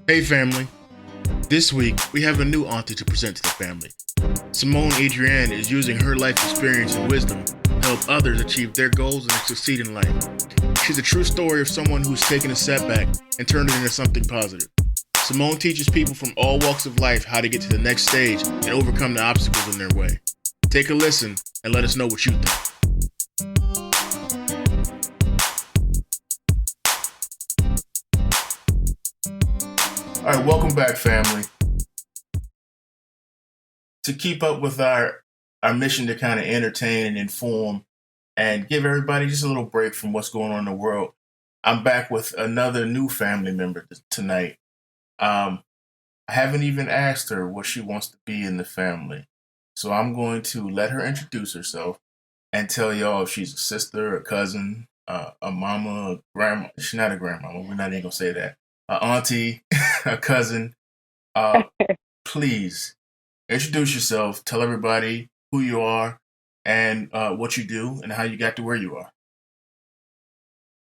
Hey family, this week we have a new auntie to present to the family. Simone Adrianne is using her life experience and wisdom to help others achieve their goals and succeed in life. She's a true story of someone who's taken a setback and turned it into something positive. Simone teaches people from all walks of life how to get to the next stage and overcome the obstacles in their way. Take a listen and let us know what you think. All right, welcome back, family. To keep up with our mission to kind of entertain and inform and give everybody just a little break from what's going on in the world, I'm back with another new family member tonight. I haven't even asked her what she wants to be in the family, so I'm going to let her introduce herself and tell y'all if she's a sister, a cousin, a mama, a grandma. She's not a grandmama. We're not even gonna say that. A auntie, a cousin. Uh, please introduce yourself. Tell everybody who you are and what you do and how you got to where you are.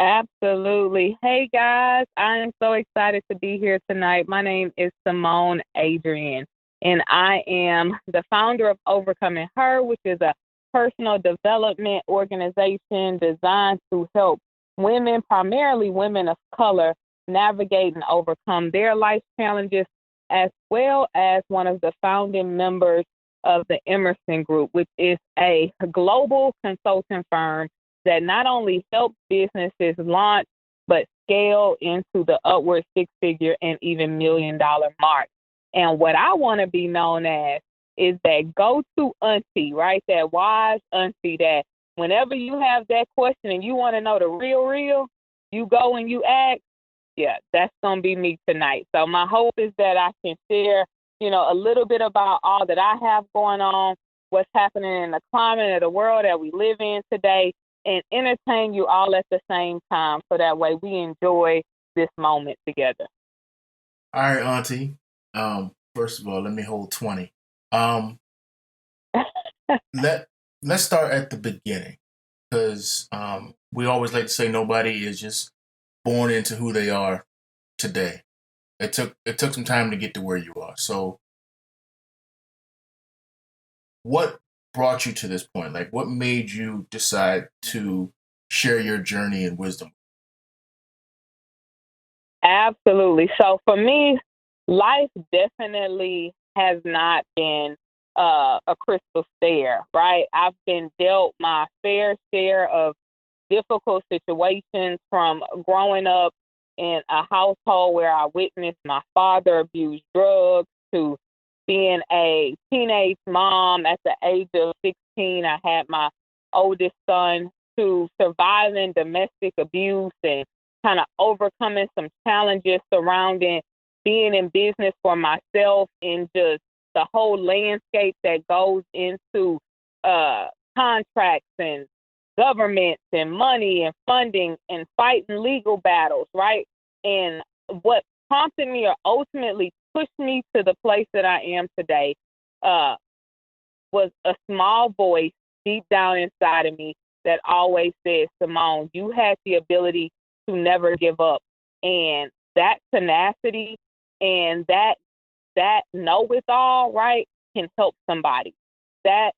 Absolutely. Hey guys, I am so excited to be here tonight. My name is Simone Adrianne, and I am the founder of Overcoming Her, which is a personal development organization designed to help women, primarily women of color, navigate and overcome their life challenges, as well as one of the founding members of the Emerson Group, which is a global consulting firm that not only help businesses launch, but scale into the upward six-figure and even $1 million mark. And what I want to be known as is that go-to auntie, right? That wise auntie that whenever you have that question and you want to know the real, you go and you ask. Yeah, that's going to be me tonight. So my hope is that I can share, a little bit about all that I have going on, what's happening in the climate of the world that we live in today, and entertain you all at the same time so that way we enjoy this moment together. All right, Auntie. First of all, let me hold 20. Um, let let's start at the beginning because we always like to say nobody is just born into who they are today. It took some time to get to where you are. So, what brought you to this point? Like, what made you decide to share your journey and wisdom? Absolutely. So for me, life definitely has not been a crystal stair, right? I've been dealt my fair share of difficult situations from growing up in a household where I witnessed my father abuse drugs to being a teenage mom at the age of 16. I had my oldest son to surviving domestic abuse and kind of overcoming some challenges surrounding being in business for myself and just the whole landscape that goes into contracts and governments and money and funding and fighting legal battles, right? And what prompted me or ultimately pushed me to the place that I am today uh, was a small voice deep down inside of me that always said, Simone, you had the ability to never give up. And that tenacity and that know with all, right, can help somebody. That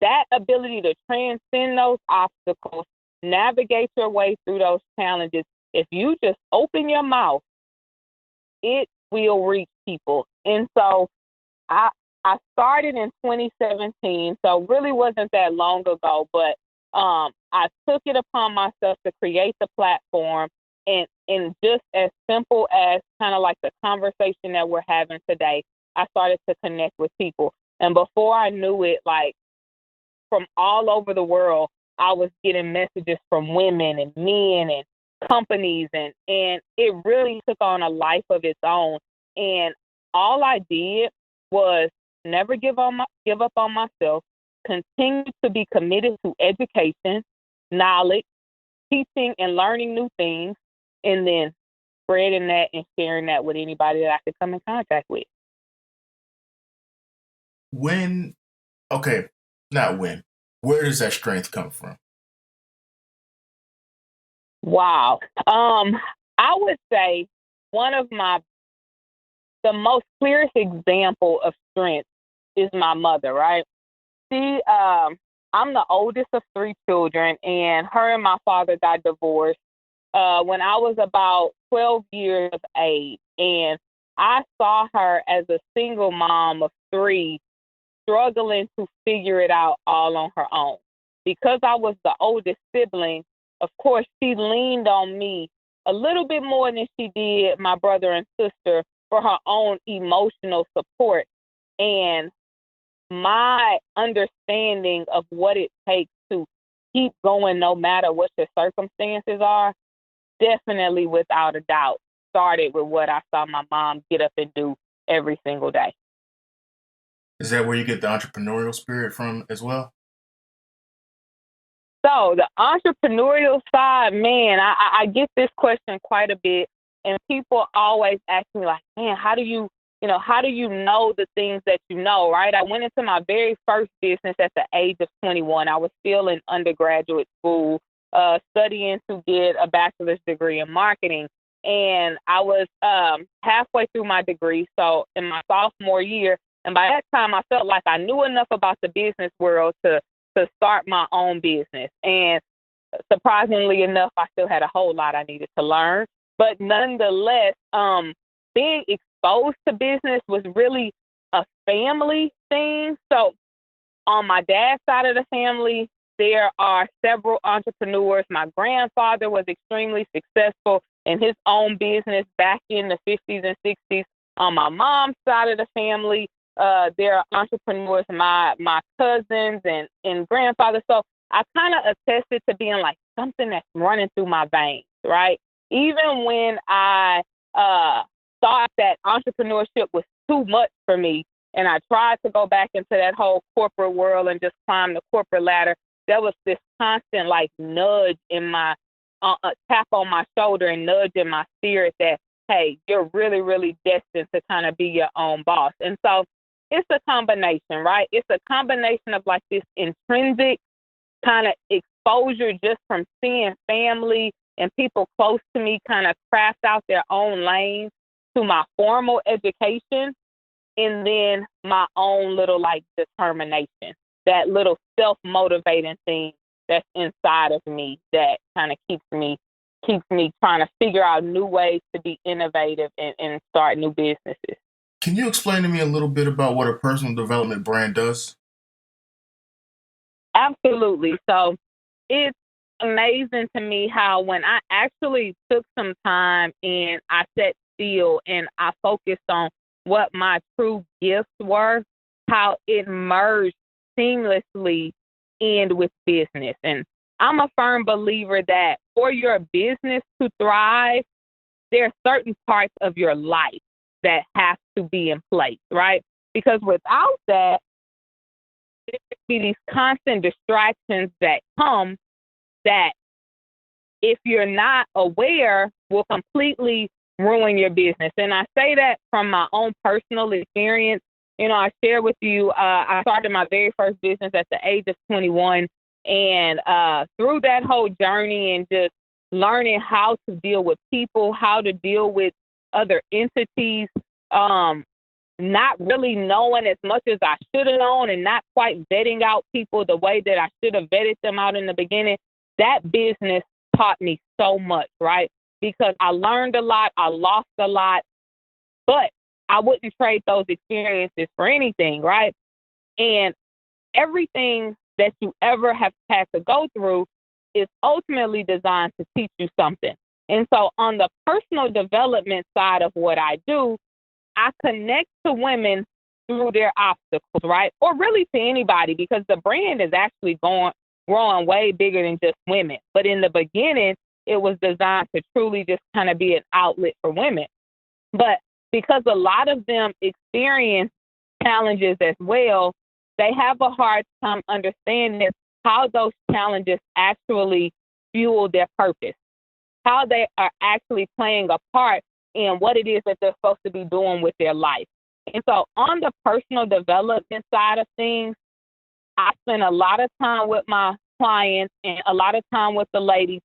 that ability to transcend those obstacles, navigate your way through those challenges, if you just open your mouth, it will reach people. And so I I started in 2017, so really wasn't that long ago, but I took it upon myself to create the platform and just as simple as kind of like the conversation that we're having today, I started to connect with people. And before I knew it, like from all over the world, I was getting messages from women and men and companies and it really took on a life of its own. And all I did was never give up on myself, continue to be committed to education, knowledge, teaching and learning new things, and then spreading that and sharing that with anybody that I could come in contact with. When, okay, not when. Where does that strength come from? Wow. I would say one of my the most clearest example of strength is my mother, right? She, I'm the oldest of three children, and her and my father got divorced when I was about 12 years of age. And I saw her as a single mom of three struggling to figure it out all on her own. Because I was the oldest sibling, of course, she leaned on me a little bit more than she did my brother and sister for her own emotional support. And my understanding of what it takes to keep going no matter what your circumstances are, definitely without a doubt, started with what I saw my mom get up and do every single day. Is that where you get the entrepreneurial spirit from as well? So the entrepreneurial side, man, I get this question quite a bit, and people always ask me like, man, how do you know the things that you know, right? I went into my very first business at the age of 21. I was still in undergraduate school, studying to get a bachelor's degree in marketing. And I was halfway through my degree, so in my sophomore year. And by that time, I felt like I knew enough about the business world to start my own business. And surprisingly enough, I still had a whole lot I needed to learn. But nonetheless, being exposed to business was really a family thing. So on my dad's side of the family, there are several entrepreneurs. My grandfather was extremely successful in his own business back in the 50s and 60s. On my mom's side of the family, there are entrepreneurs, my cousins and grandfather. So I kind of attested to being like something that's running through my veins, right? Even when I thought that entrepreneurship was too much for me, and I tried to go back into that whole corporate world and just climb the corporate ladder, there was this constant like nudge in my tap on my shoulder and nudge in my spirit that, hey, you're really, really destined to kind of be your own boss. And so it's a combination, right? It's a combination of like this intrinsic kind of exposure just from seeing family and people close to me kind of craft out their own lane, to my formal education, and then my own little like determination, that little self-motivating thing that's inside of me that kind of keeps me trying to figure out new ways to be innovative and start new businesses. Can you explain to me a little bit about what a personal development brand does? Absolutely. So it's amazing to me how when I actually took some time and I sat still and I focused on what my true gifts were, how it merged seamlessly in with business. And I'm a firm believer that for your business to thrive, there are certain parts of your life that have to be in place, right? Because without that, there could be these constant distractions that come that, if you're not aware, will completely ruin your business. And I say that from my own personal experience. You know, I share with you, I started my very first business at the age of 21. And through that whole journey and just learning how to deal with people, how to deal with other entities, not really knowing as much as I should have known and not quite vetting out people the way that I should have vetted them out in the beginning, that business taught me so much, right? Because I learned a lot, I lost a lot, but I wouldn't trade those experiences for anything, right? And everything that you ever have had to go through is ultimately designed to teach you something. And so on the personal development side of what I do, I connect to women through their obstacles, right? Or really to anybody, because the brand is actually growing way bigger than just women. But in the beginning, it was designed to truly just kind of be an outlet for women. But because a lot of them experience challenges as well, they have a hard time understanding how those challenges actually fuel their purpose, how they are actually playing a part in what it is that they're supposed to be doing with their life. And so on the personal development side of things, I spend a lot of time with my clients and a lot of time with the ladies,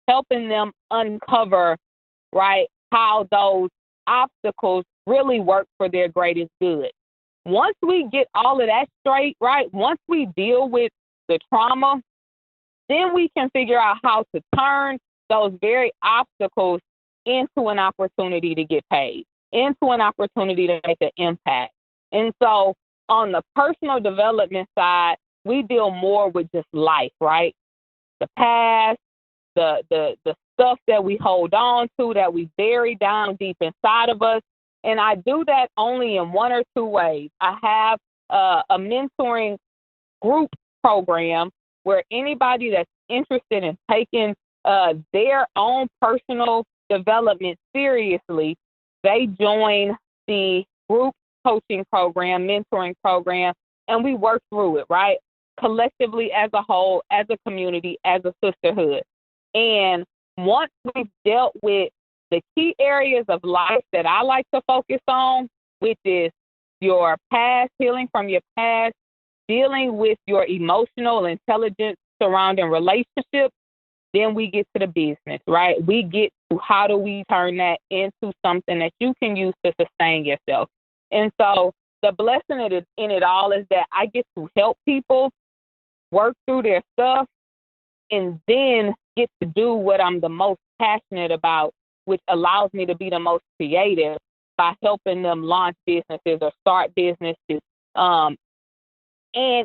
helping them uncover, right, how those obstacles really work for their greatest good. Once we get all of that straight, right, once we deal with the trauma, then we can figure out how to turn those very obstacles into an opportunity to get paid, into an opportunity to make an impact. And so on the personal development side, we deal more with just life, right? The past, the stuff that we hold on to, that we bury down deep inside of us. And I do that only in one or two ways. I have a mentoring group program where anybody that's interested in taking their own personal development seriously, they join the group coaching program, mentoring program, and we work through it, right? Collectively as a whole, as a community, as a sisterhood. And once we've dealt with the key areas of life that I like to focus on, which is your past, healing from your past, dealing with your emotional intelligence surrounding relationships, then we get to the business, right? We get to how do we turn that into something that you can use to sustain yourself. And so the blessing in it all is that I get to help people work through their stuff and then get to do what I'm the most passionate about, which allows me to be the most creative by helping them launch businesses or start businesses, and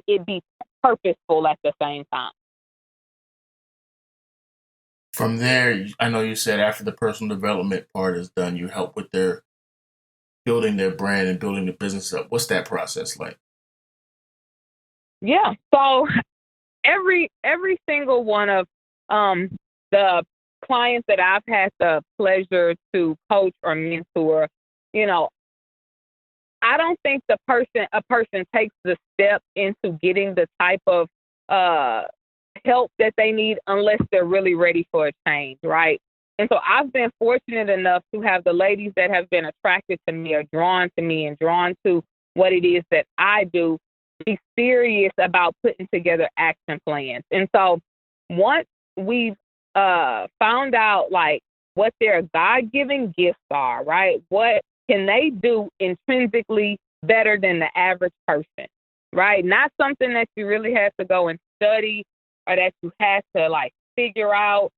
it be purposeful at the same time. From there, I know you said after the personal development part is done, you help with their building their brand and building the business up. What's that process like? Yeah. So every single one of the clients that I've had the pleasure to coach or mentor, you know, I don't think a person takes the step into getting the type of help that they need unless they're really ready for a change, right? And so I've been fortunate enough to have the ladies that have been attracted to me or drawn to me and drawn to what it is that I do be serious about putting together action plans. And so once we've found out like what their God-given gifts are, right? What can they do intrinsically better than the average person, right? Not something that you really have to go and study or that you have to like figure out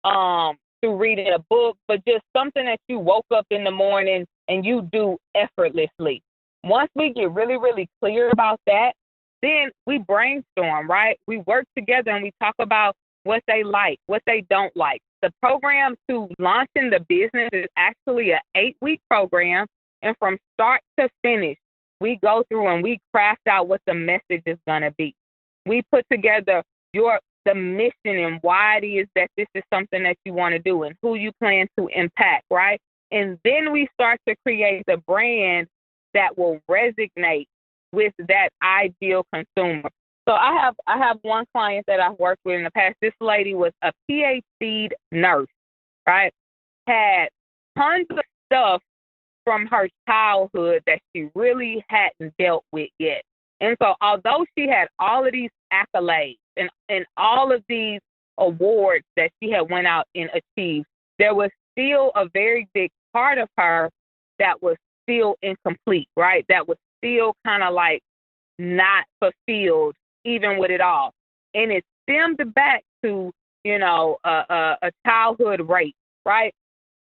through reading a book, but just something that you woke up in the morning and you do effortlessly. Once we get really, really clear about that, then we brainstorm, right? We work together and we talk about what they like, what they don't like. The program to launching the business is actually an 8-week program. And from start to finish, we go through and we craft out what the message is going to be. We put together the mission and why it is that this is something that you want to do and who you plan to impact, right? And then we start to create the brand that will resonate with that ideal consumer. So I have one client that I've worked with in the past. This lady was a PhD nurse, right? Had tons of stuff from her childhood that she really hadn't dealt with yet. And so although she had all of these accolades and all of these awards that she had went out and achieved, there was still a very big part of her that was still incomplete, right? That was still kind of like not fulfilled even with it all. And it stemmed back to, a childhood rape, right?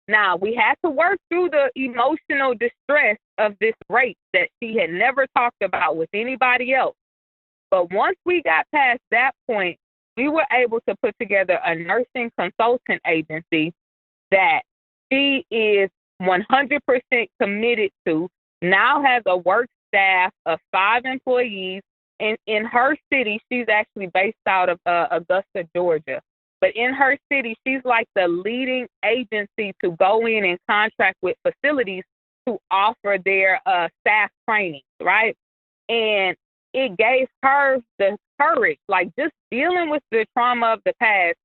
Now, we had to work through the emotional distress of this rape that she had never talked about with anybody else. But once we got past that point, we were able to put together a nursing consultant agency that she is 100% committed to, now has a work staff of 5 employees. And in her city, she's actually based out of Augusta, Georgia. But in her city, she's like the leading agency to go in and contract with facilities to offer their staff training, right? And it gave her the courage, like just dealing with the trauma of the past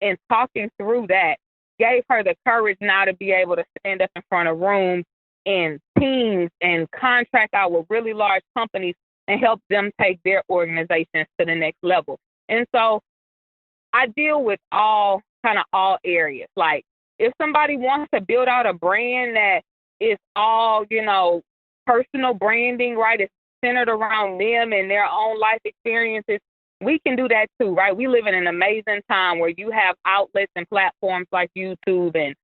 and talking through that gave her the courage now to be able to stand up in front of rooms and teams and contract out with really large companies and help them take their organizations to the next level. And so I deal with all areas. Like if somebody wants to build out a brand that it's all, personal branding, right? It's centered around them and their own life experiences. We can do that too, right? We live in an amazing time where you have outlets and platforms like YouTube and,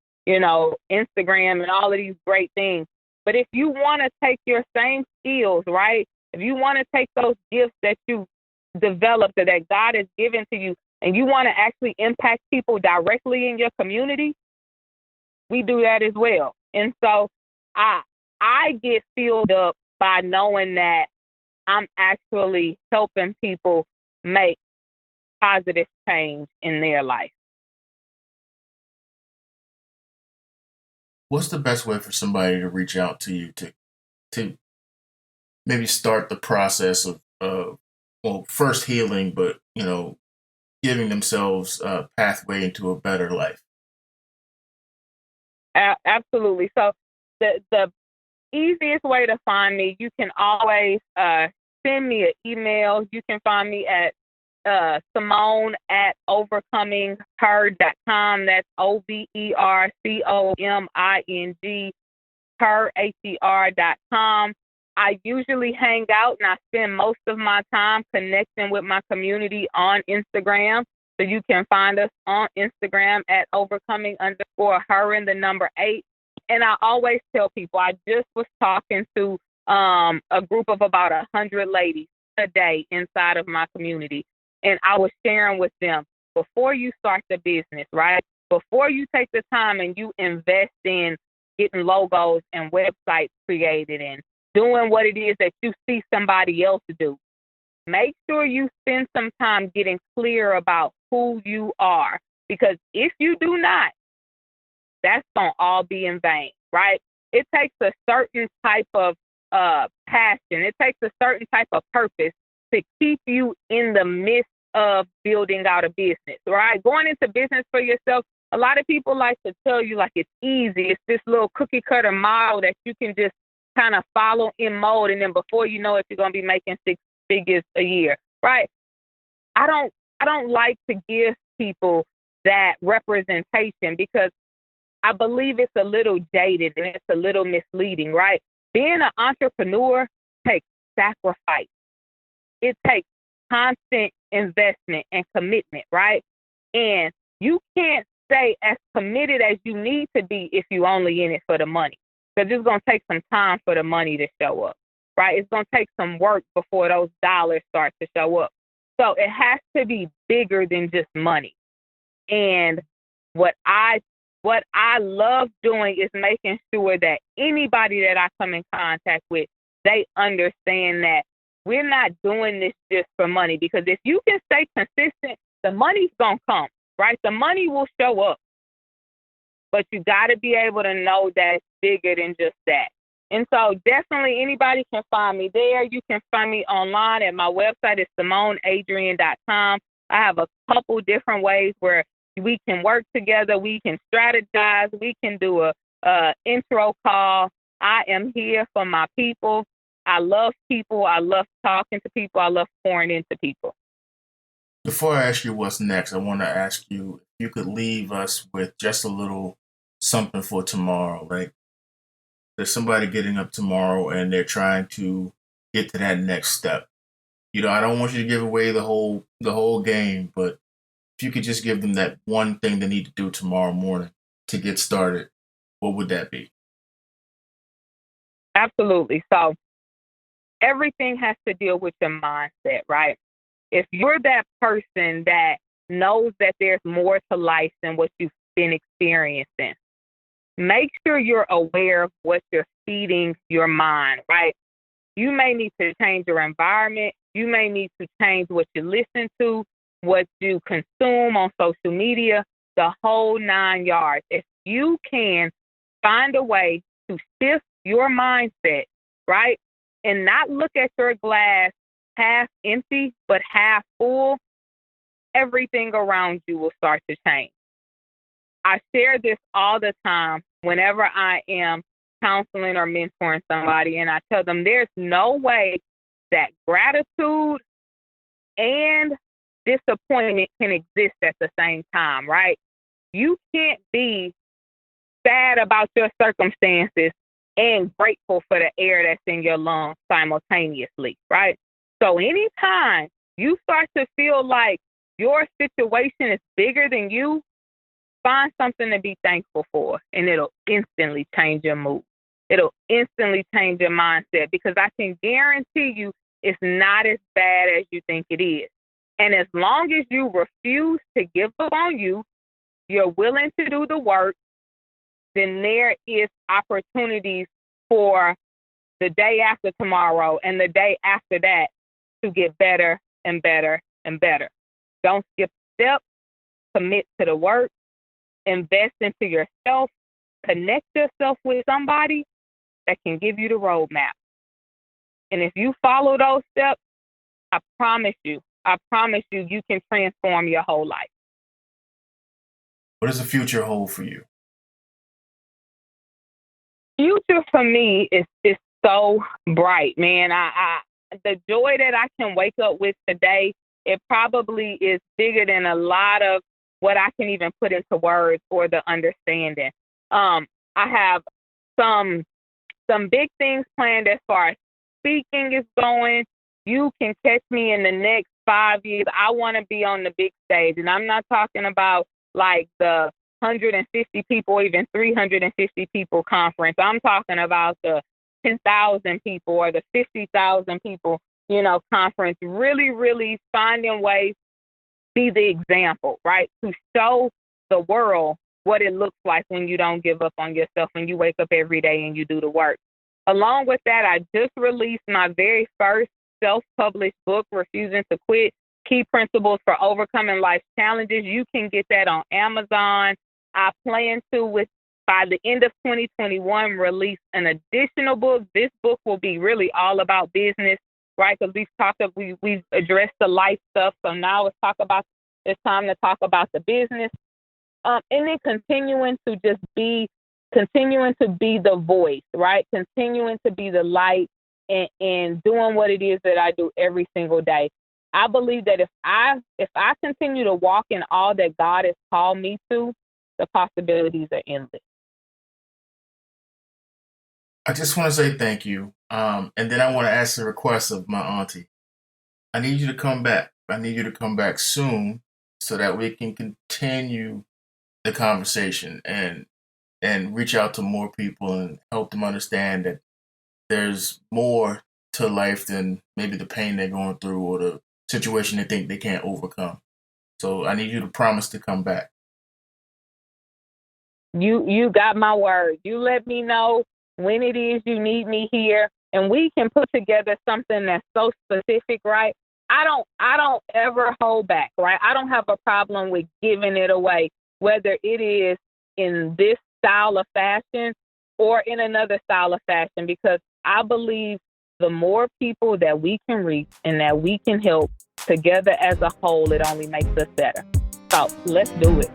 Instagram and all of these great things. But if you want to take your same skills, right? If you want to take those gifts that you developed or that God has given to you and you want to actually impact people directly in your community, we do that as well. And so I get filled up by knowing that I'm actually helping people make positive change in their life. What's the best way for somebody to reach out to you to maybe start the process of first healing, but giving themselves a pathway into a better life? Absolutely. So the easiest way to find me, you can always send me an email. You can find me at Simone at overcomingher.com. That's OVERCOMING her.com. I usually hang out and I spend most of my time connecting with my community on Instagram. So you can find us on Instagram at overcoming_her and the number 8. And I always tell people, I just was talking to a group of about 100 ladies a day inside of my community. And I was sharing with them, before you start the business, right? Before you take the time and you invest in getting logos and websites created and doing what it is that you see somebody else do, make sure you spend some time getting clear about who you are. Because if you do not, that's going to all be in vain, right? It takes a certain type of passion. It takes a certain type of purpose to keep you in the midst of building out a business, right? Going into business for yourself, a lot of people like to tell you like it's easy. It's this little cookie cutter model that you can just kind of follow in mode. And then before you know it, you're going to be making 6 figures a year, right? I don't like to give people that representation because I believe it's a little dated and it's a little misleading, right? Being an entrepreneur takes sacrifice. It takes constant investment and commitment, right? And you can't stay as committed as you need to be if you only in it for the money. Because it's going to take some time for the money to show up, right? It's going to take some work before those dollars start to show up. So it has to be bigger than just money. And what I love doing is making sure that anybody that I come in contact with, they understand that we're not doing this just for money. Because if you can stay consistent, the money's going to come, right? The money will show up. But you got to be able to know that it's bigger than just that. And so definitely anybody can find me there. You can find me online at my website. It's SimoneAdrianne.com. I have a couple different ways where we can work together. We can strategize. We can do a intro call. I am here for my people. I love people. I love talking to people. I love pouring into people. Before I ask you what's next, I want to ask you if you could leave us with just a little something for tomorrow, right? There's somebody getting up tomorrow and they're trying to get to that next step. I don't want you to give away the whole game, but if you could just give them that one thing they need to do tomorrow morning to get started, what would that be? Absolutely. So everything has to deal with your mindset, right? If you're that person that knows that there's more to life than what you've been experiencing, make sure you're aware of what you're feeding your mind, right? You may need to change your environment. You may need to change what you listen to, what you consume on social media, the whole 9 yards. If you can find a way to shift your mindset, right, and not look at your glass half empty but half full, everything around you will start to change. I share this all the time whenever I am counseling or mentoring somebody, and I tell them there's no way that gratitude and disappointment can exist at the same time, right? You can't be sad about your circumstances and grateful for the air that's in your lungs simultaneously, right? So anytime you start to feel like your situation is bigger than you, find something to be thankful for, and it'll instantly change your mood. It'll instantly change your mindset, because I can guarantee you it's not as bad as you think it is. And as long as you refuse to give up on you, you're willing to do the work, then there is opportunities for the day after tomorrow and the day after that to get better and better and better. Don't skip steps. Commit to the work. Invest into yourself. Connect yourself with somebody that can give you the roadmap. And if you follow those steps, I promise you, you can transform your whole life. What does the future hold for you? Future for me is so bright, man. I the joy that I can wake up with today, it probably is bigger than a lot of what I can even put into words or the understanding. I have some big things planned as far as speaking is going. You can catch me in the next 5 years. I want to be on the big stage, and I'm not talking about like the 150 people, even 350 people conference. I'm talking about the 10,000 people or the 50,000 people, conference. Really, really finding ways to be the example, right? To show the world what it looks like when you don't give up on yourself, when you wake up every day and you do the work. Along with that, I just released my very first self-published book, Refusing to Quit, Key Principles for Overcoming Life's Challenges. You can get that on Amazon. I plan to, by the end of 2021, release an additional book. This book will be really all about business, right? Because we've addressed the life stuff. So now it's time to talk about the business. And then continuing to be the voice, right? Continuing to be the light and doing what it is that I do every single day. I believe that if I continue to walk in all that God has called me to, the possibilities are endless. I just want to say thank you. And then I want to ask a request of my auntie. I need you to come back. I need you to come back soon so that we can continue the conversation and reach out to more people and help them understand that there's more to life than maybe the pain they're going through or the situation they think they can't overcome. So I need you to promise to come back. You got my word. You let me know when it is you need me here, and we can put together something that's so specific, right? I don't ever hold back, right? I don't have a problem with giving it away, whether it is in this style of fashion or in another style of fashion, because I believe the more people that we can reach and that we can help together as a whole, it only makes us better. So let's do it.